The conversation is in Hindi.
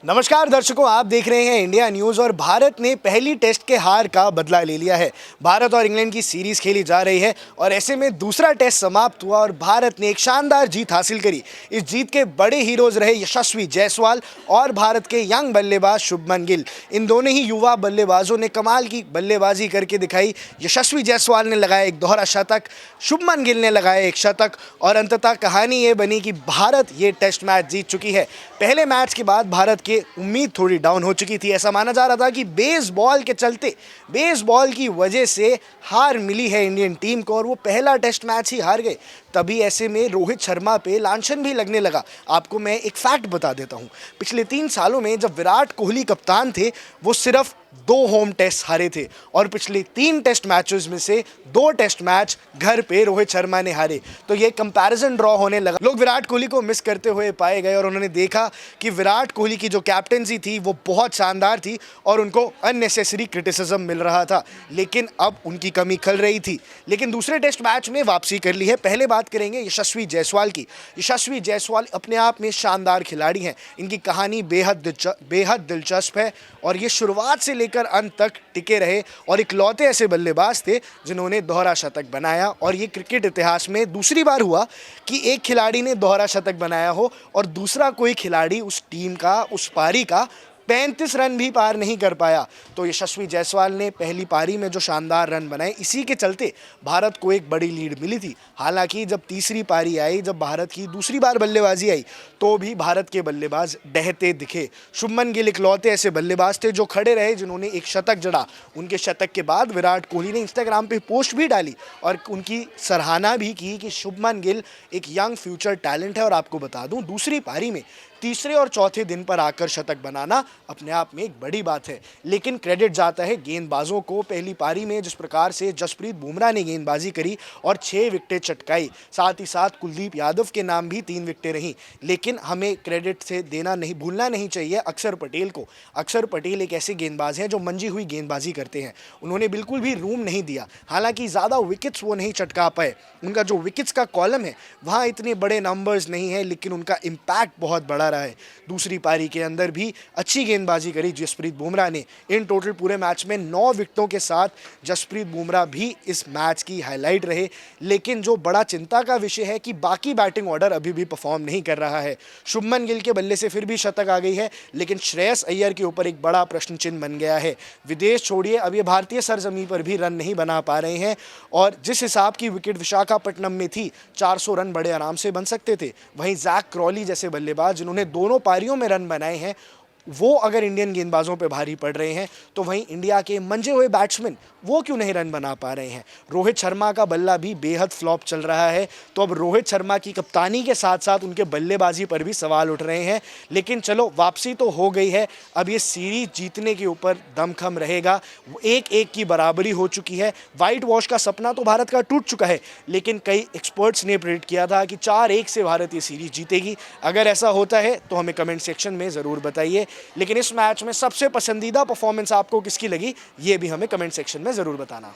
नमस्कार दर्शकों, आप देख रहे हैं इंडिया न्यूज़। और भारत ने पहली टेस्ट के हार का बदला ले लिया है। भारत और इंग्लैंड की सीरीज खेली जा रही है और ऐसे में दूसरा टेस्ट समाप्त हुआ और भारत ने एक शानदार जीत हासिल करी। इस जीत के बड़े हीरोज रहे यशस्वी जायसवाल और भारत के यंग बल्लेबाज शुभमन गिल। इन दोनों ही युवा बल्लेबाजों ने कमाल की बल्लेबाजी करके दिखाई। यशस्वी जायसवाल ने लगाया एक दोहरा शतक, शुभमन गिल ने लगाया एक शतक और अंततः कहानी ये बनी कि भारत ये टेस्ट मैच जीत चुकी है। पहले मैच के बाद भारत के उम्मीद थोड़ी डाउन हो चुकी थी। ऐसा माना जा रहा था कि बेसबॉल के चलते, बेसबॉल की वजह से हार मिली है इंडियन टीम को और वो पहला टेस्ट मैच ही हार गए। तभी ऐसे में रोहित शर्मा पे लांछन भी लगने लगा। आपको मैं एक फैक्ट बता देता हूँ, पिछले 3 सालों में जब विराट कोहली कप्तान थे वो सिर्फ 2 होम टेस्ट हारे थे और पिछले 3 टेस्ट मैचेस में से 2 टेस्ट मैच घर पे रोहित शर्मा ने हारे। तो ये कंपैरिजन ड्रॉ होने लगा। लोग विराट कोहली को मिस करते हुए पाए गए और उन्होंने देखा कि विराट कोहली की जो कैप्टेंसी थी वो बहुत शानदार थी और उनको अननेसेसरी क्रिटिसिज्म मिल रहा था, लेकिन अब उनकी कमी खल रही थी। लेकिन दूसरे टेस्ट मैच में वापसी कर ली है। पहले बात करेंगे यशस्वी जायसवाल की। यशस्वी जायसवाल अपने आप में शानदार खिलाड़ी हैं। इनकी कहानी बेहद दिलचस्प है और ये शुरुआत से लेकर अंत तक टिके रहे और इकलौते ऐसे बल्लेबाज थे जिन्होंने दोहरा शतक बनाया। और ये क्रिकेट इतिहास में दूसरी बार हुआ कि एक खिलाड़ी ने दोहरा शतक बनाया हो और दूसरा कोई खिलाड़ी उस टीम का, उस पारी का 35 रन भी पार नहीं कर पाया। तो यशस्वी जायसवाल ने पहली पारी में जो शानदार रन बनाए, इसी के चलते भारत को एक बड़ी लीड मिली थी। हालांकि जब तीसरी पारी आई, जब भारत की दूसरी बार बल्लेबाजी आई, तो भी भारत के बल्लेबाज डहते दिखे। शुभमन गिल इकलौते ऐसे बल्लेबाज थे जो खड़े रहे, जिन्होंने एक शतक जड़ा। उनके शतक के बाद विराट कोहली ने इंस्टाग्राम पे पोस्ट भी डाली और उनकी सराहना भी की कि शुभमन गिल एक यंग फ्यूचर टैलेंट है। और आपको बता दूं, दूसरी पारी में तीसरे और चौथे दिन पर आकर शतक बनाना अपने आप में एक बड़ी बात है। लेकिन क्रेडिट जाता है गेंदबाजों को। पहली पारी में जिस प्रकार से जसप्रीत बुमराह ने गेंदबाजी करी और 6 विकेटें चटकाई, साथ ही साथ कुलदीप यादव के नाम भी 3 विकेटें रहीं। लेकिन हमें क्रेडिट से देना नहीं भूलना नहीं चाहिए अक्षर पटेल को। अक्षर पटेल एक ऐसे गेंदबाज हैं जो मंजी हुई गेंदबाजी करते हैं। उन्होंने बिल्कुल भी रूम नहीं दिया। हालांकि ज़्यादा विकेट्स वो नहीं चटका पाए, उनका जो विकेट्स का कॉलम है वहाँ इतने बड़े नंबर्स नहीं है, लेकिन उनका इम्पैक्ट बहुत बड़ा रहा है। दूसरी पारी के अंदर भी अच्छी गेंदबाजी करी जसप्रीत बुमराह ने। इन टोटल पूरे मैच में 9 विकेटों के साथ जसप्रीत बुमराह भी इस मैच की हाईलाइट रहे। लेकिन जो बड़ा चिंता का विषय है कि बाकी बैटिंग ऑर्डर अभी भी परफॉर्म नहीं कर रहा है। शुभमन गिल के बल्ले से फिर भी शतक आ गई है, लेकिन श्रेयस अय्यर के ऊपर एक बड़ा प्रश्न चिन्ह बन गया है। विदेश छोड़िए, अब ये भारतीय सरजमीं पर भी रन नहीं बना पा रहे हैं और जिस हिसाब की विकेट विशाखापट्टनम में थी, 400 रन बड़े आराम से बन सकते थे। वहीं जैक क्रॉली जैसे बल्लेबाज जिन्होंने दोनों पारियों में रन बनाए हैं, वो अगर इंडियन गेंदबाजों पे भारी पड़ रहे हैं, तो वहीं इंडिया के मंजे हुए बैट्समैन वो क्यों नहीं रन बना पा रहे हैं। रोहित शर्मा का बल्ला भी बेहद फ्लॉप चल रहा है। तो अब रोहित शर्मा की कप्तानी के साथ साथ उनके बल्लेबाजी पर भी सवाल उठ रहे हैं। लेकिन चलो, वापसी तो हो गई है। अब ये सीरीज जीतने के ऊपर दमखम रहेगा। 1-1 की बराबरी हो चुकी है। वाइट वॉश का सपना तो भारत का टूट चुका है, लेकिन कई एक्सपर्ट्स ने प्रेडिक्ट किया था कि 4-1 से भारत ये सीरीज जीतेगी। अगर ऐसा होता है तो हमें कमेंट सेक्शन में ज़रूर बताइए। लेकिन इस मैच में सबसे पसंदीदा परफॉर्मेंस आपको किसकी लगी, ये भी हमें कमेंट सेक्शन में ज़रूर बताना।